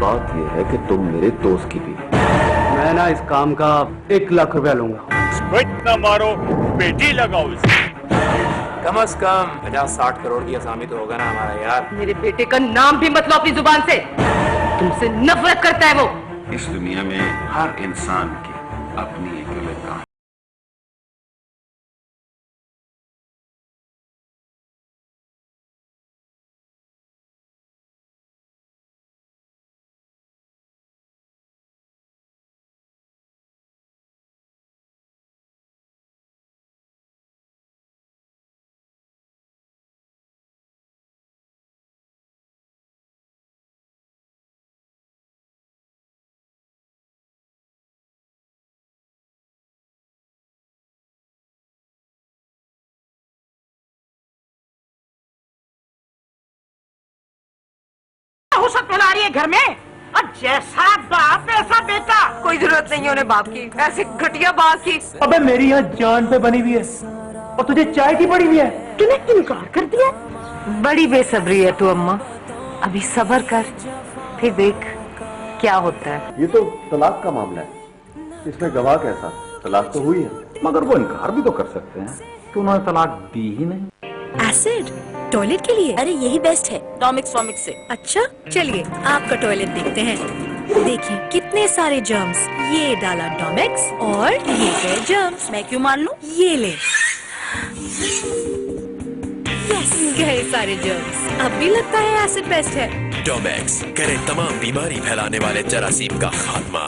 बात यह है कि तुम मेरे दोस्त की बीवी। मैं ना इस काम का 1 लाख रुपया लूंगा। इतना मारो, बेटी लगाओ इसे। कम से कम 50-60 करोड़ की असामी तो होगा ना हमारा यार। मेरे बेटे का नाम भी मत लो अपनी जुबान से, तुमसे नफरत करता है वो। इस दुनिया में हर इंसान की अपनी एक अलग कहानी। हुसत फैला रही है घर में, और जैसा बाप वैसा बेटा। कोई जरूरत नहीं है उन्हें बाप की, ऐसी घटिया बात की। अबे मेरी यहाँ जान पे बनी हुई है और तुझे चाय की पड़ी हुई है। तूने इनकार कर दिया। बड़ी बेसब्री है तू अम्मा, अभी सब्र कर, फिर देख क्या होता है। ये तो तलाक का मामला है, इसमें गवाह कैसा? तलाक तो हुई है। मगर वो इनकार भी तो कर सकते हैं कि उन्होंने तलाक दी ही नहीं। एसिड टॉयलेट के लिए? अरे यही बेस्ट है डॉमिक्स वॉमिक्स से। अच्छा चलिए आपका टॉयलेट देखते हैं। देखिए कितने सारे जर्म्स। ये डाला डॉमिक्स और ये गए जर्म्स। मैं क्यों मान लूं? ये ले। यस गए सारे जर्म्स। अब भी लगता है एसिड बेस्ट है। डोमेक्स करे तमाम बीमारी फैलाने वाले जरासीम का खात्मा।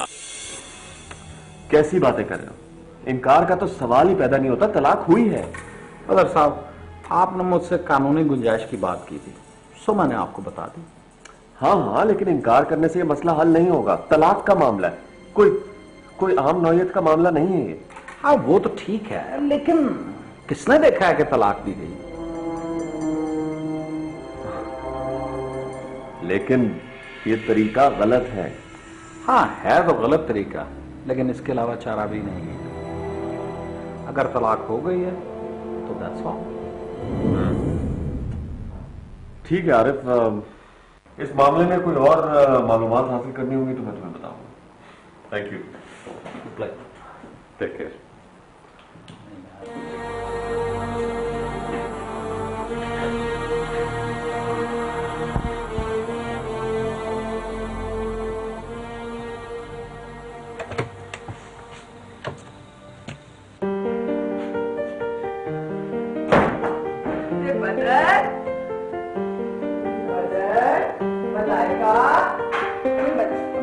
कैसी बातें कर रहे हो? इनकार का तो सवाल ही पैदा नहीं होता, तलाक हुई है। मगर साहब आपने मुझसे कानूनी गुंजाइश की बात की थी, सो मैंने आपको बता दी। हाँ हाँ, लेकिन इनकार करने से ये मसला हल नहीं होगा। तलाक का मामला है, कोई आम नौयत का मामला नहीं है ये। हाँ वो तो ठीक है, लेकिन किसने देखा है कि तलाक दी गई? लेकिन ये तरीका गलत है। हाँ है तो गलत तरीका, लेकिन इसके अलावा चारा भी नहीं है। अगर तलाक हो गई है तो दैट्स ऑल। ठीक है आरिफ, इस मामले में कोई और मालूमात हासिल करनी होगी तो मैं तुम्हें बताऊंगा। Thank you, take care.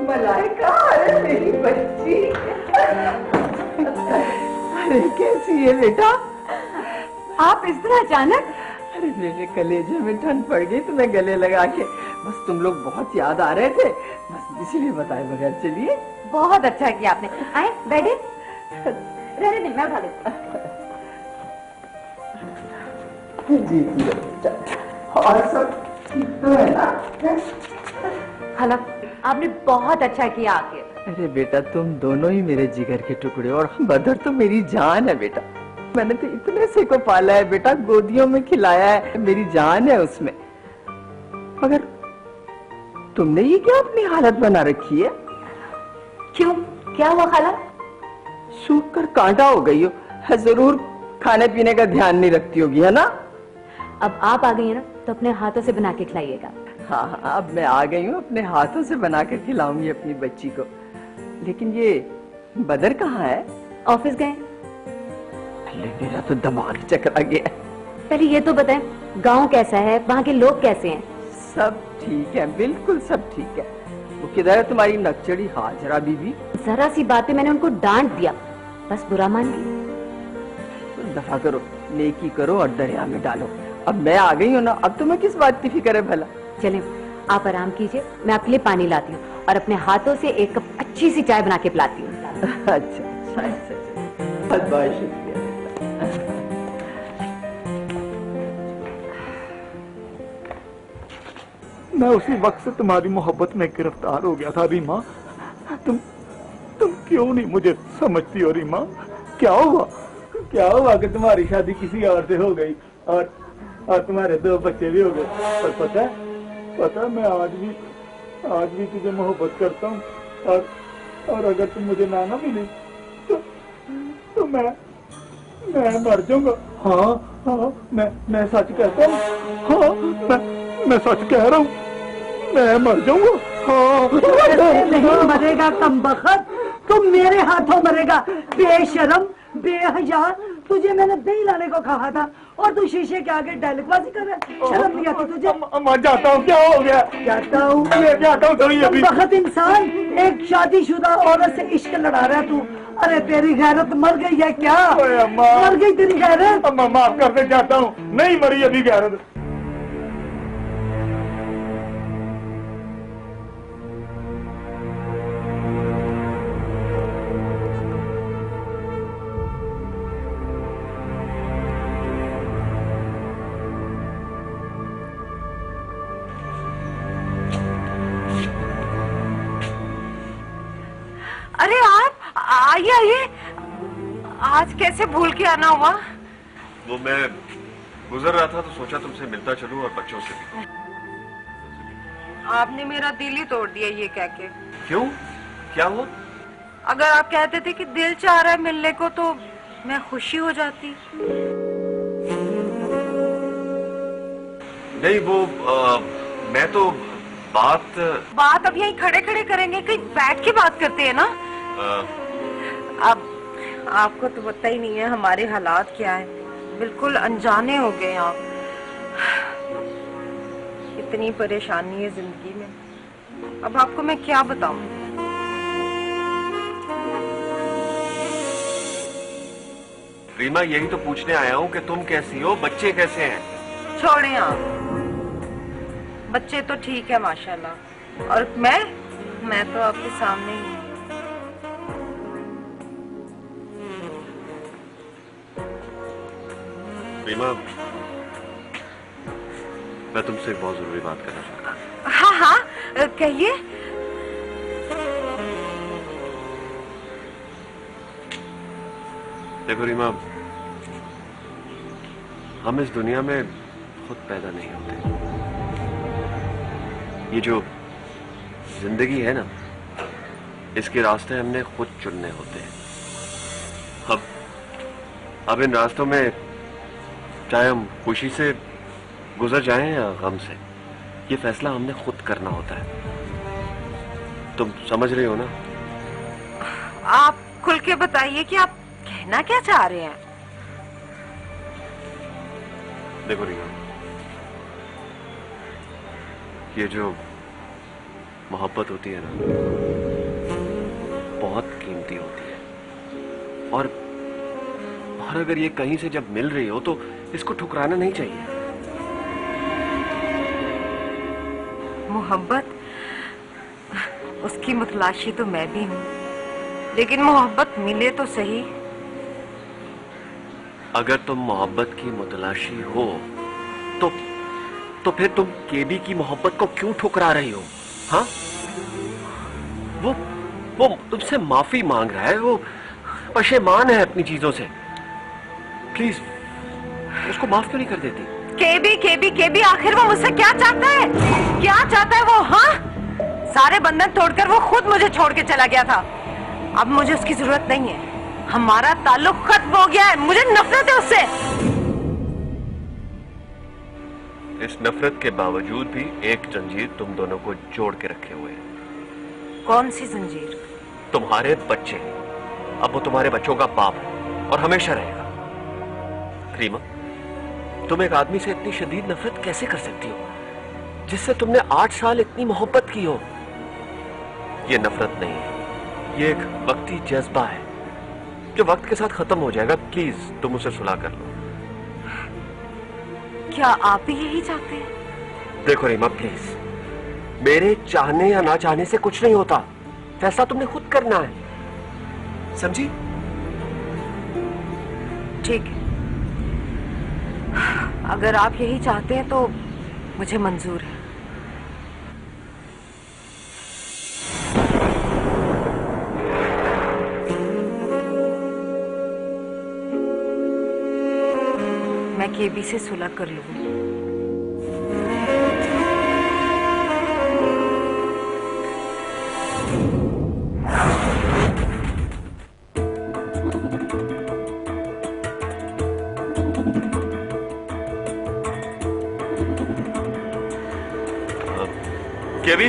Malaika, अरे मेरी बच्ची, अरे कैसी है बेटा? आप इस तरह अचानक? अरे मेरे कलेजे में ठंड पड़ गई तो मैं गले लगा के, बस तुम लोग बहुत याद आ रहे थे, बस इसीलिए बताए बगैर चलिए। बहुत अच्छा किया आपने। आए बैठे, रहने दे मैं उठा देती। जी और सब ठीक तो है ना? खाला आपने बहुत अच्छा किया आके। अरे बेटा तुम दोनों ही मेरे जिगर के टुकड़े, और बदर तो मेरी जान है बेटा। मैंने तो इतने से को पाला है बेटा, गोदियों में खिलाया है, मेरी जान है उसमें। मगर तुमने ये क्या अपनी हालत बना रखी है? क्यों, क्या हुआ खाला? सूख कर कांटा हो गई हो। जरूर खाने पीने का ध्यान नहीं रखती होगी, है ना? अब आप आ गई है ना, तो अपने हाथों से बना के खिलाइएगा। हाँ हाँ, अब मैं आ गई हूँ, अपने हाथों से बना कर खिलाऊंगी अपनी बच्ची को। लेकिन ये बदर कहाँ है? ऑफिस गए। मेरा तो दिमाग चकरा गया। पहले ये तो बताएं गांव कैसा है, वहाँ के लोग कैसे हैं? सब ठीक है, बिल्कुल सब ठीक है। वो किधर है तुम्हारी नकचड़ी हाजरा बीबी? जरा सी बात पे मैंने उनको डांट दिया, बस बुरा मान गई। तो दफा करो, नेकी करो और दरिया में डालो। अब मैं आ गई हूँ ना, अब तुम्हें किस बात की फिक्र है भला? चलें आप आराम कीजिए, मैं आपके लिए पानी लाती हूँ और अपने हाथों से 1 कप अच्छी सी चाय बना के पिलाती हूँ। अच्छा, बहुत बहुत शुक्रिया। मैं उसी वक्त से तुम्हारी मोहब्बत में गिरफ्तार हो गया था रीमा। तुम क्यों नहीं मुझे समझती हो रीमा? क्या हुआ कि तुम्हारी शादी किसी और से हो गई और तुम्हारे 2 बच्चे भी हो गए। और पता मैं आज भी आज भी तुझे मोहब्बत करता हूँ और अगर तुम मुझे ना मिली तो मैं मर जाऊंगा। हाँ हाँ मैं सच कहता हूँ। हाँ मैं सच कह रहा हूँ, मैं मर जाऊंगा। हाँ नहीं मरेगा कमबख्त, तुम मेरे हाथों मरेगा। बेशरम बेहया, तुझे मैंने दही लाने को कहा था और तू शीशे के आगे डायलॉगबाजी कर रहा है। शर्म नहीं आती तुझे? मैं जाता हूँ, क्या हो गया? जाता हूँ थोड़ी अभी। कमबख्त इंसान, एक शादीशुदा औरत से इश्क लड़ा रहा है तू। अरे तेरी गैरत मर गई है क्या? मर गई तेरी गैरत? अम्मा माफ कर दे, जाता हूँ, नहीं मरी अभी गैरत। अरे आप आइए आइए, आज कैसे भूल के आना हुआ? वो मैं गुजर रहा था तो सोचा तुमसे मिलता चलूं और बच्चों से भी। आपने मेरा दिल ही तोड़ दिया ये कह के। क्यों, क्या हुआ? अगर आप कहते थे कि दिल चाह रहा है मिलने को तो मैं खुशी हो जाती। नहीं वो मैं तो बात अब यहीं खड़े खड़े करेंगे, कहीं बैठ के बात करते हैं ना। अब आपको तो पता ही नहीं है हमारे हालात क्या है, बिल्कुल अनजाने हो गए आप। इतनी परेशानी है जिंदगी में, अब आपको मैं क्या बताऊं। रीमा, यही तो पूछने आया हूँ कि तुम कैसी हो, बच्चे कैसे हैं? छोड़ें आप, बच्चे तो ठीक है माशाल्लाह, और मैं तो आपके सामने ही हूँ। रीमा, मैं तुमसे एक बहुत जरूरी बात करना चाहता हूँ। हाँ हाँ कहिए। देखो रीमा, हम इस दुनिया में खुद पैदा नहीं होते। ये जो जिंदगी है ना, इसके रास्ते हमने खुद चुनने होते हैं। अब इन रास्तों में चाहे हम खुशी से गुजर जाएं या गम से, ये फैसला हमने खुद करना होता है। तुम समझ रही हो ना? आप खुल के बताइए कि आप कहना क्या चाह रहे हैं। देखो रीमा, ये जो मोहब्बत होती है ना, बहुत कीमती होती है, और अगर ये कहीं से जब मिल रही हो तो इसको ठुकराना नहीं चाहिए। मोहब्बत, उसकी मुतलाशी तो मैं भी हूँ, लेकिन मोहब्बत मिले तो सही। अगर तुम मोहब्बत की मुतलाशी हो तो फिर तुम केबी की मोहब्बत को क्यों ठुकरा रही हो? हाँ, वो तुमसे माफी मांग रहा है, वो पशेमान है अपनी चीजों से। प्लीज उसको माफ क्यों नहीं कर देती? केबी आखिर वो मुझसे क्या चाहता है? क्या चाहता है वो? हाँ, सारे बंधन तोड़कर वो खुद मुझे छोड़ के चला गया था। अब मुझे उसकी जरूरत नहीं है, हमारा ताल्लुक खत्म हो गया है, मुझे नफरत है उससे। इस नफरत के बावजूद भी एक जंजीर तुम दोनों को जोड़ के रखे हुए है। कौन सी जंजीर? तुम्हारे बच्चे। अब वो तुम्हारे बच्चों का बाप है और हमेशा रहेगा। रीमा, तुम एक आदमी से इतनी शदीद नफरत कैसे कर सकती हो, जिससे तुमने 8 साल इतनी मोहब्बत की हो? ये नफरत नहीं है, ये एक वक्ती जज्बा है जो वक्त के साथ खत्म हो जाएगा। प्लीज तुम उसे सुलह कर लो। क्या आप भी यही चाहते हैं? देखो रीमा प्लीज, मेरे चाहने या ना चाहने से कुछ नहीं होता, फैसला तुमने खुद करना है, समझी? ठीक है, अगर आप यही चाहते हैं तो मुझे मंजूर है। मैं केबी से सुलह कर लूंगी। केवी